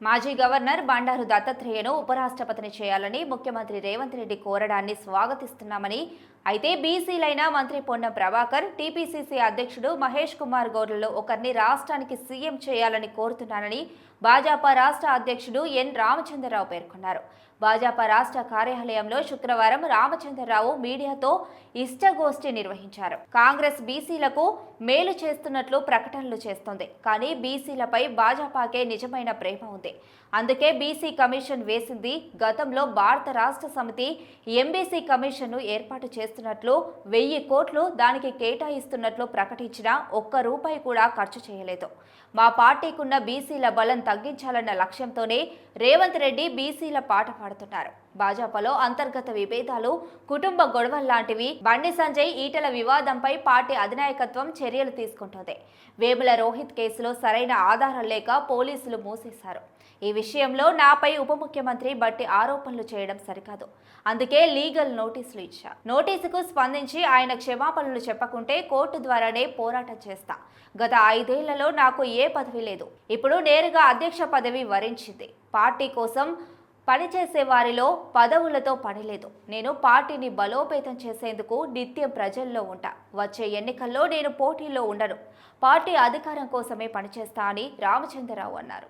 మాజీ గవర్నర్ బండారు దత్తాత్రేయను ఉపరాష్ట్రపతిని చేయాలని ముఖ్యమంత్రి రేవంత్ రెడ్డి కోరడాన్ని స్వాగతిస్తున్నామని, అయితే బీసీలైన మంత్రి పొన్నం ప్రభాకర్, టీపీసీసీ అధ్యక్షుడు మహేష్ కుమార్ గౌడ్లలో ఒకరిని రాష్ట్రానికి సీఎం చేయాలని కోరుతున్నానని భాజపా రాష్ట్ర అధ్యక్షుడు ఎన్ రామచంద్రరావు పేర్కొన్నారు. భాజపా రాష్ట్ర కార్యాలయంలో శుక్రవారం రామచంద్రరావు మీడియాతో ఇష్టగోష్ఠి నిర్వహించారు. కాంగ్రెస్ బీసీలకు మేలు చేస్తున్నట్లు ప్రకటనలు చేస్తోంది, కానీ బీసీలపై భాజపాకే నిజమైన ప్రేమ ఉంది. అందుకే బీసీ కమిషన్ వేసింది. గతంలో భారత రాష్ట్ర సమితి ఎంబీసీ కమిషన్ను ఏర్పాటు చేస్తున్నట్లు, 1000 కోట్లు దానికి కేటాయిస్తున్నట్లు ప్రకటించినా ఒక్క రూపాయి కూడా ఖర్చు చేయలేదు. మా పార్టీకున్న బీసీల బలం తగ్గించాలన్న లక్ష్యంతోనే రేవంత్ రెడ్డి బీసీల పాట పాడుతున్నారు. భాజపాలో అంతర్గత విభేదాలు, కుటుంబ గొడవల్లాంటివి. బండి సంజయ్, ఈటల వివాదంపై పార్టీ అధినాయకత్వం చర్యలు తీసుకుంటోంది. వేముల రోహిత్ కేసులో సరైన ఆధారం లేక పోలీసులు మూసేశారు. ఈ విషయంలో నాపై ఉప ముఖ్యమంత్రి బట్టి ఆరోపణలు చేయడం సరికాదు. అందుకే లీగల్ నోటీసులు ఇచ్చా. నోటీసుకు స్పందించి ఆయన క్షమాపణలు చెప్పకుంటే కోర్టు ద్వారానే పోరాటం చేస్తా. గత 5 ఏళ్లలో నాకు ఏ పదవి లేదు. ఇప్పుడు నేరుగా అధ్యక్ష పదవి వరించింది. పార్టీ కోసం పనిచేసే వారిలో పదవులతో పనిలేదు. నేను పార్టీని బలోపేతం చేసేందుకు నిత్యం ప్రజల్లో ఉంటా. వచ్చే ఎన్నికల్లో నేను పోటీలో ఉండను. పార్టీ అధికారం కోసమే పనిచేస్తా అని రామచంద్రరావు అన్నారు.